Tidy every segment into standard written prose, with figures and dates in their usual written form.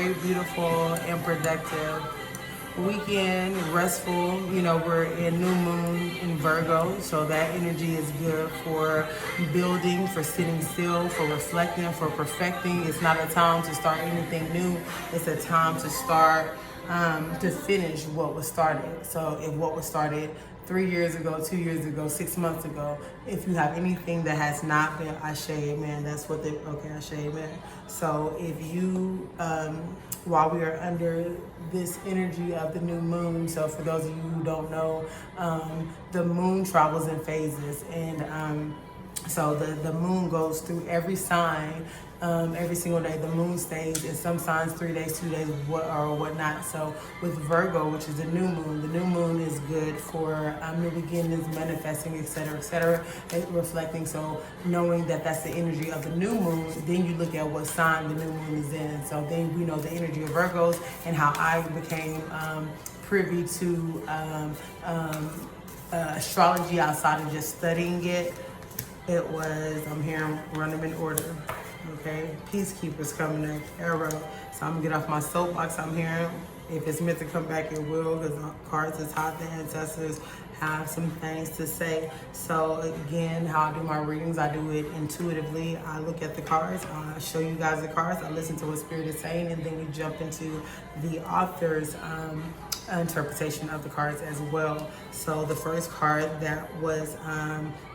Very beautiful and productive weekend, restful. We're in new moon in Virgo, so that energy is good for building, for sitting still, for reflecting, for perfecting. It's not a time to start anything new. It's a time to start to finish what was started. So if what was started 3 years ago, 2 years ago, 6 months ago, if you have anything that has not been, Ashe, amen. That's what they, okay, Ashe, amen. So if you, while we are under this energy of the new moon, so for those of you who don't know, the moon travels in phases, and so the moon goes through every sign every single day. The moon stays in some signs 3 days, 2 days, or whatnot. So with Virgo, which is the new moon is good for new beginnings, manifesting, etc., reflecting. So knowing that that's the energy of the new moon, then you look at what sign the new moon is in. So then we know the energy of Virgos and how I became privy to astrology outside of just studying it. It was, I'm here, run them in order. Okay, Peacekeepers coming next, Arrow. So I'm gonna get off my soapbox. I'm here. If it's meant to come back, it will, because the cards is hot. The ancestors have some things to say. So again, how I do my readings, I do it intuitively. I look at the cards, I show you guys the cards, I listen to what Spirit is saying, and then we jump into the author's interpretation of the cards as well. So the first card that was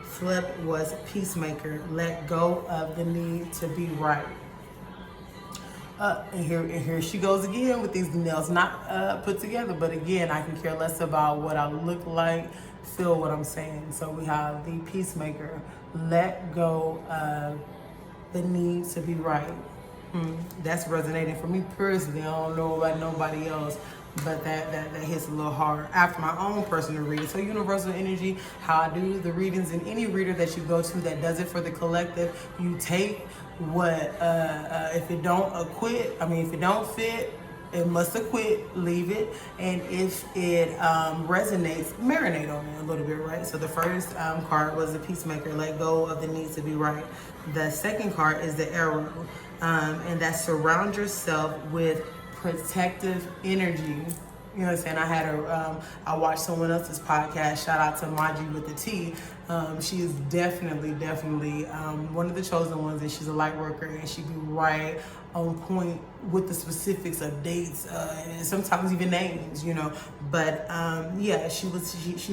flipped was Peacemaker. Let go of the need to be right. And here she goes again with these nails not put together, but again, I can care less about what I look like, feel what I'm saying. So we have the Peacemaker. Let go of the need to be right. That's resonating for me personally. I don't know about nobody else, but that hits a little hard after my own personal reading. So universal energy, how I do the readings, and any reader that you go to that does it for the collective, you take what if it don't if it don't fit, it must acquit, leave it, and if it resonates, marinate on it a little bit, right? So the first card was the Peacemaker, let go of the need to be right. The second card is the Arrow, and that surround yourself with protective energy. You know what I'm saying? I watched someone else's podcast. Shout out to Maji with the T. She is definitely one of the chosen ones, and she's a light worker, and she be right on point with the specifics of dates, and sometimes even names, But yeah, she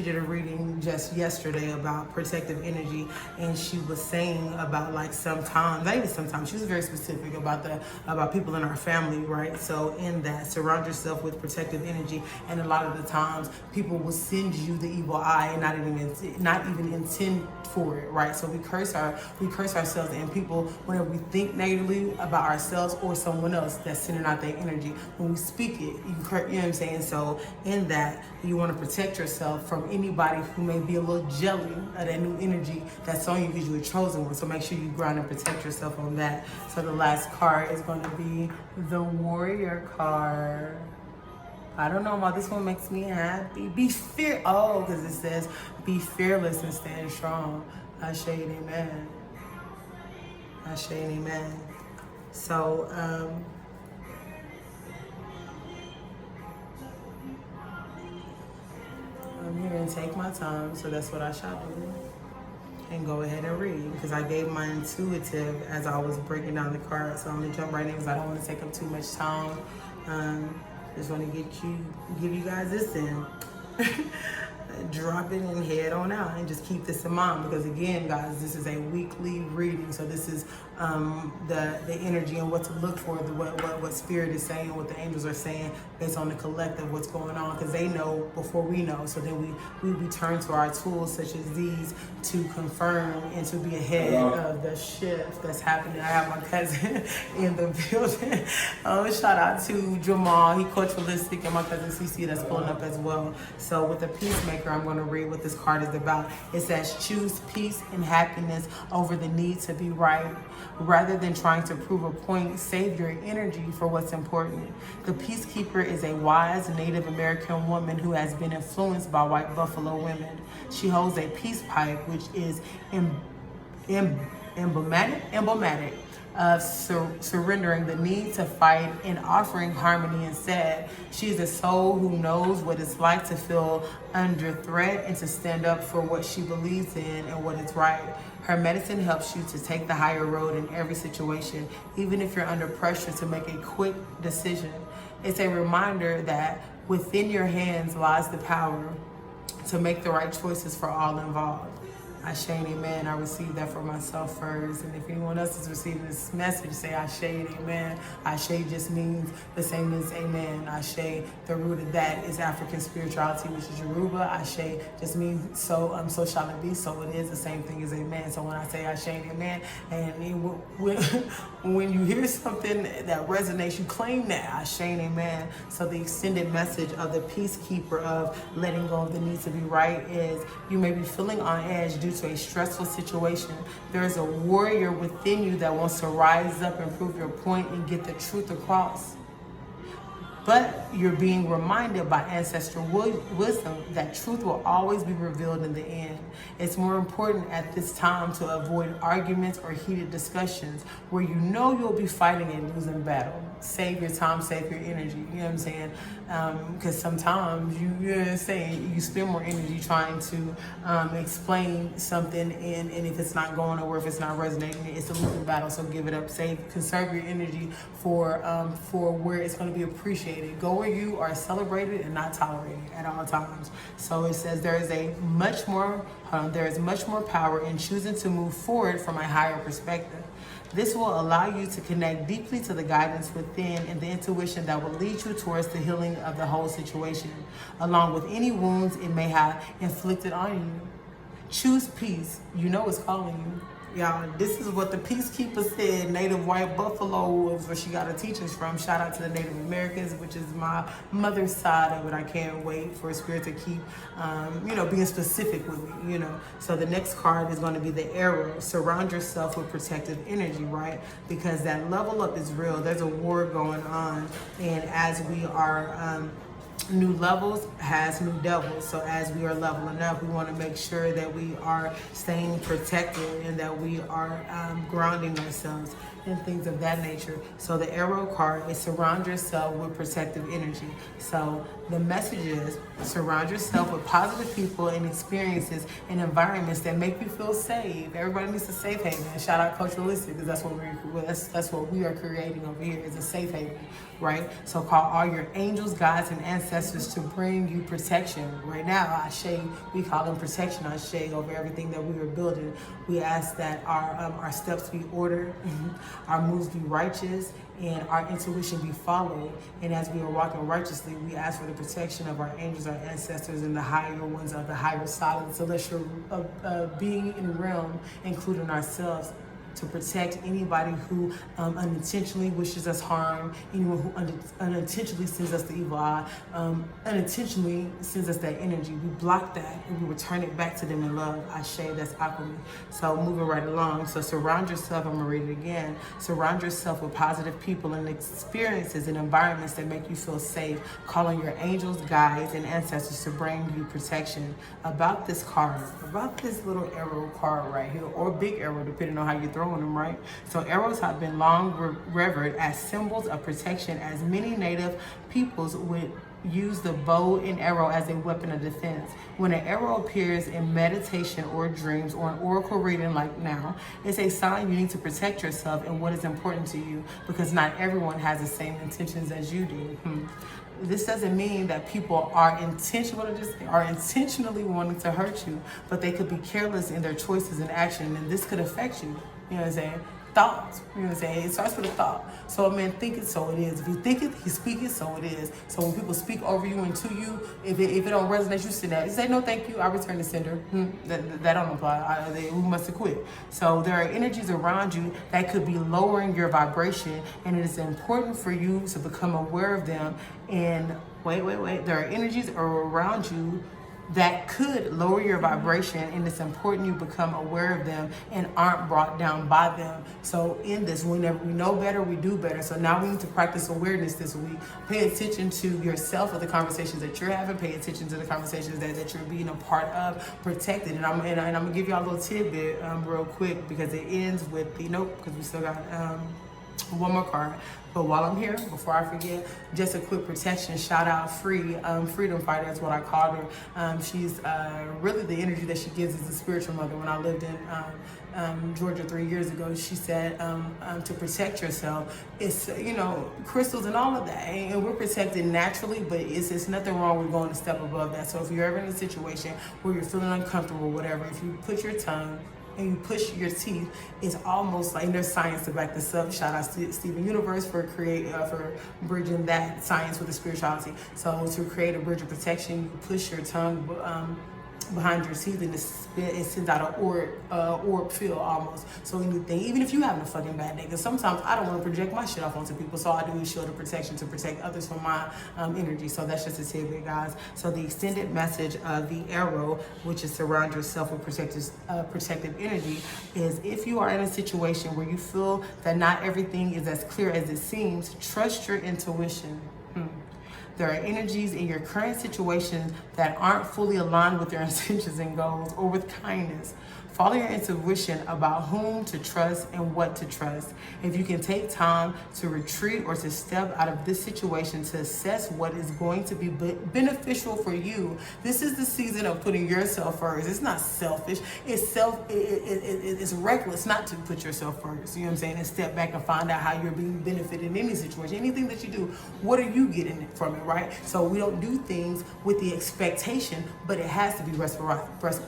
did a reading just yesterday about protective energy, and she was saying about sometimes she was very specific about people in our family, right? So in that, surround yourself with protective energy, and a lot of the times people will send you the evil eye and not even intend for it, right? So we curse ourselves, and people, whenever we think negatively about ourselves or someone else that's sending out their energy, when we speak it, you know what I'm saying? So in that, you want to protect yourself from anybody who may be a little jelly of that new energy that's on you because you're a chosen one. So make sure you ground and protect yourself on that. So the last card is going to be the Warrior card. I don't know why this one makes me happy. Because it says, be fearless and stand strong. Ashe and amen. Ashe and amen. So, I'm here and take my time, so that's what I shall do. And go ahead and read, because I gave my intuitive as I was breaking down the cards. So I'm gonna jump right in because I don't want to take up too much time. Just want to give you guys this in. Drop it and head on out, and just keep this in mind, because again, guys, this is a weekly reading. So this is the energy and what to look for, what Spirit is saying, what the angels are saying based on the collective, what's going on, because they know before we know. So then we turn to our tools such as these to confirm and to be ahead of the shift that's happening. I have my cousin in the building. Shout out to Jamal, he culturalistic, and my cousin CC that's pulling up as well. So with the Peacemaker, I'm going to read what this card is about. It says, choose peace and happiness over the need to be right. Rather than trying to prove a point, save your energy for what's important. The Peacekeeper is a wise Native American woman who has been influenced by white buffalo women. She holds a peace pipe, which is emblematic of surrendering the need to fight and offering harmony instead. She is a soul who knows what it's like to feel under threat and to stand up for what she believes in and what is right. Her medicine helps you to take the higher road in every situation, even if you're under pressure to make a quick decision. It's a reminder that within your hands lies the power to make the right choices for all involved. Ashe and amen. I received that for myself first. And if anyone else is receiving this message, say Ashe and amen. Ashe just means the same as amen. Ashe, the root of that is African spirituality, which is Yoruba. Ashe just means so shall it be, so it is the same thing as amen. So when I say Ashe and amen, and when you hear something that resonates, you claim that Ashe and amen. So the extended message of the peacekeeper of letting go of the need to be right is you may be feeling on edge due to a stressful situation. There is a warrior within you that wants to rise up and prove your point and get the truth across. But you're being reminded by ancestral wisdom that truth will always be revealed in the end. It's more important at this time to avoid arguments or heated discussions where you know you'll be fighting a losing battle. Save your time, save your energy. You know what I'm saying? Because sometimes you know what I'm saying, you spend more energy trying to explain something, and if it's not going or if it's not resonating, it's a losing battle. So give it up. Conserve your energy for where it's going to be appreciated. Go where you are celebrated and not tolerated at all times. So it says there is much more power in choosing to move forward from a higher perspective. This will allow you to connect deeply to the guidance within and the intuition that will lead you towards the healing of the whole situation, along with any wounds it may have inflicted on you. Choose peace. You know it's calling you. Y'all, this is what the Peacekeeper said. Native White Buffalo was where she got her teachings from. Shout out to the Native Americans, which is my mother's side of it. I can't wait for Spirit to keep, being specific with me, So the next card is going to be the Arrow. Surround yourself with protective energy, right? Because that level up is real. There's a war going on. And as we are... new levels has new devils. So as we are leveling up, we want to make sure that we are staying protected and that we are grounding ourselves and things of that nature. So the Arrow card is surround yourself with protective energy. So the message is surround yourself with positive people and experiences and environments that make you feel safe. Everybody needs a safe haven. Shout out Coach Holistic, because that's what we are creating over here, is a safe haven, right? So call all your angels, guides, and ancestors to bring you protection. Right now, Ashe, we call them protection, Ashe, over everything that we are building. We ask that our steps be ordered, our moves be righteous, and our intuition be followed. And as we are walking righteously, we ask for the protection of our angels, our ancestors, and the higher ones of the higher solid celestial being in the realm, including ourselves, to protect anybody who unintentionally wishes us harm, anyone who unintentionally sends us the evil eye, unintentionally sends us that energy. We block that and we return it back to them in love. Ashe, that's alchemy. So moving right along. So surround yourself, I'm gonna read it again. Surround yourself with positive people and experiences and environments that make you feel safe. Call on your angels, guides, and ancestors to bring you protection. About this card, about this little arrow card right here, or big arrow, depending on how you throw them, right? So arrows have been long revered as symbols of protection, as many native peoples would use the bow and arrow as a weapon of defense. When an arrow appears in meditation or dreams or an oracle reading like now, it's a sign you need to protect yourself and what is important to you, because not everyone has the same intentions as you do. This doesn't mean that people are intentionally wanting to hurt you, but they could be careless in their choices and action, and this could affect you. You know what I'm saying? Thoughts. You know what I'm saying? It starts with a thought. So a man think it, so it is. If you think it, he speak it, so it is. So when people speak over you and to you, if it don't resonate, you sit down. You say, no, thank you, I return the sender. That don't apply. We must have quit. So there are energies around you that could be lowering your vibration, and it is important for you to become aware of them. And wait. There are energies around you that could lower your vibration, and it's important you become aware of them and aren't brought down by them. So in this, whenever we know better, we do better. So now we need to practice awareness this week. Pay attention to yourself, or the conversations that you're having. Pay attention to the conversations that you're being a part of. Protect it. And I'm gonna give y'all a little tidbit real quick, because it ends with the because we still got one more card. But while I'm here, before I forget, just a quick protection shout out, Freedom Fighter is what I called her. She's really the energy that she gives is a spiritual mother. When I lived in Georgia 3 years ago, she said to protect yourself, it's crystals and all of that, and we're protected naturally, but it's nothing wrong with going a step above that. So if you're ever in a situation where you're feeling uncomfortable, whatever, if you put your tongue and you push your teeth, it's almost like, there's science to back this up. Shout out to Steven Universe for bridging that science with the spirituality. So to create a bridge of protection, you push your tongue behind your teeth, and it sends out an orb feel almost. So anything, even if you having a fucking bad day, because sometimes I don't want to project my shit off onto people, so I do a shield of protection to protect others from my energy. So that's just a tidbit, guys. So the extended message of the arrow, which is surround yourself with protective energy, is if you are in a situation where you feel that not everything is as clear as it seems, trust your intuition. There are energies in your current situation that aren't fully aligned with your intentions and goals, or with kindness. Follow your intuition about whom to trust and what to trust. If you can take time to retreat or to step out of this situation to assess what is going to be beneficial for you, this is the season of putting yourself first. It's not selfish. It's reckless not to put yourself first. You know what I'm saying? And step back and find out how you're being benefited in any situation. Anything that you do, what are you getting from it, right? So we don't do things with the expectation, but it has to be reciprocity.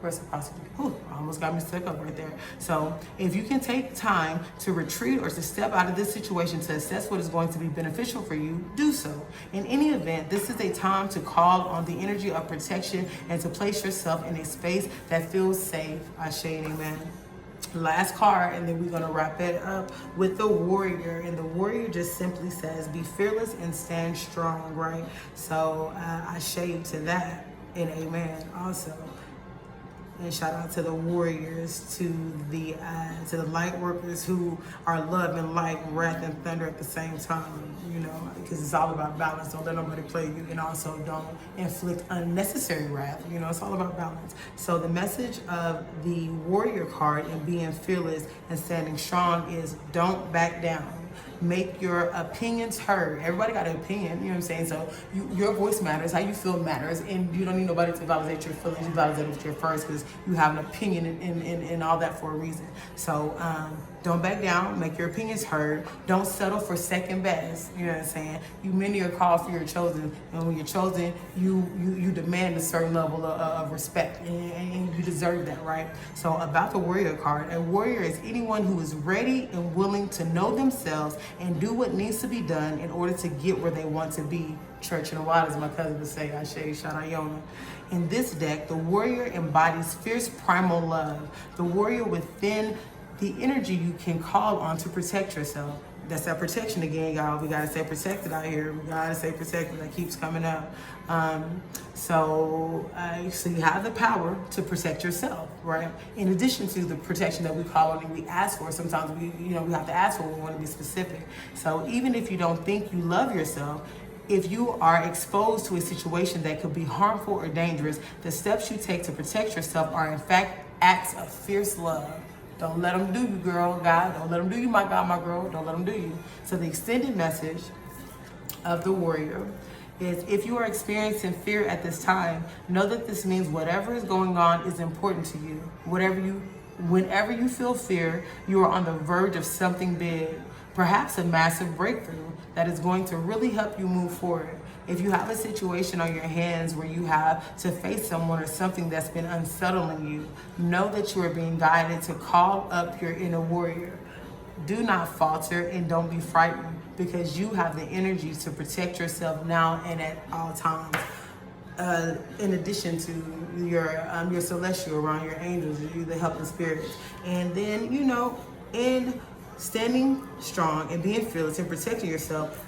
I almost got me stuck up right there. So if you can take time to retreat or to step out of this situation to assess what is going to be beneficial for you, do so. In any event, this is a time to call on the energy of protection and to place yourself in a space that feels safe. Ashe and amen. Last card, and then we're going to wrap it up with the warrior. And the warrior just simply says, be fearless and stand strong, right? So ashe to that, and amen also. And shout out to the warriors, to the light workers who are love and light, wrath and thunder at the same time, because it's all about balance. Don't let nobody play you, and also don't inflict unnecessary wrath. It's all about balance. So the message of the warrior card and being fearless and standing strong is don't back down. Make your opinions heard. Everybody got an opinion, you know what I'm saying? So your voice matters, how you feel matters, and you don't need nobody to validate your feelings. You validate it your first, because you have an opinion and all that for a reason. So don't back down, make your opinions heard. Don't settle for second best, you know what I'm saying? Many are called for your chosen, and when you're chosen, you demand a certain level of respect, and you deserve that, right? So about the warrior card, a warrior is anyone who is ready and willing to know themselves and do what needs to be done in order to get where they want to be. Church in the wild, as my cousin would say. Ashe, Shadayona. In this deck, the warrior embodies fierce primal love. The warrior within the energy you can call on to protect yourself. That's that protection again, y'all. We gotta stay protected out here. We gotta stay protected. That keeps coming up. So you have the power to protect yourself, right? In addition to the protection that we call on and we ask for. Sometimes we have to ask for when we want to be specific. So even if you don't think you love yourself, if you are exposed to a situation that could be harmful or dangerous, the steps you take to protect yourself are in fact acts of fierce love. Don't let them do you, girl, God. Don't let them do you, my God, my girl. Don't let them do you. So the extended message of the warrior is, if you are experiencing fear at this time, know that this means whatever is going on is important to you. Whenever you feel fear, you are on the verge of something big, perhaps a massive breakthrough that is going to really help you move forward. If you have a situation on your hands where you have to face someone or something that's been unsettling you, know that you are being guided to call up your inner warrior. Do not falter and don't be frightened, because you have the energy to protect yourself now and at all times. In addition to your celestial around, your angels, the helping spirits. And then, in standing strong and being fearless and protecting yourself,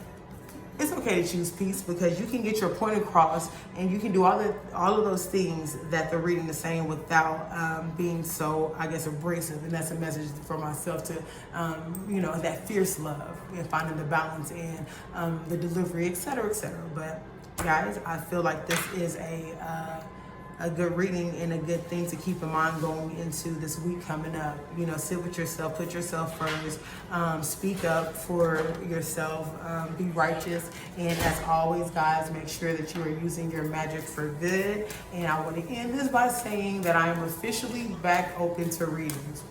it's okay to choose peace, because you can get your point across and you can do all of those things that the reading is saying without being so, I guess, abrasive. And that's a message for myself to, you know, that fierce love and finding the balance in the delivery, etc., etc. But guys, I feel like this is a good reading and a good thing to keep in mind going into this week coming up. You know, sit with yourself, put yourself first, speak up for yourself, be righteous, and as always, guys, make sure that you are using your magic for good. And I want to end this by saying that I am officially back open to readings.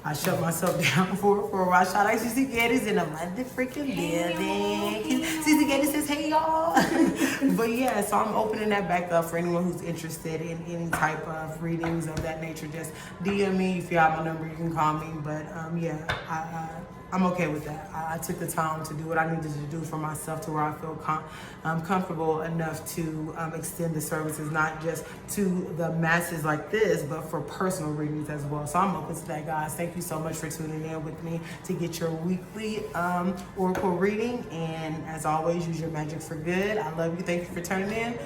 I shut myself down for a while. Shout out to CC Geddes in a motherfucking building. CC Geddes says, hey y'all. But yeah, so I'm opening that back up for anyone who's interested in any type of readings of that nature. Just DM me. If you have my number, you can call me. But yeah, I'm okay with that. I took the time to do what I needed to do for myself to where I feel comfortable enough to extend the services, not just to the masses like this, but for personal readings as well. So I'm open to that, guys. Thank you so much for tuning in with me to get your weekly oracle reading. And as always, use your magic for good. I love you. Thank you for tuning in.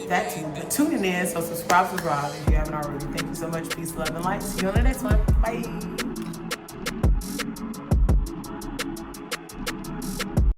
That too, but tuning in. So subscribe if you haven't already. Thank you so much. Peace, love, and light. See you on the next one. Bye.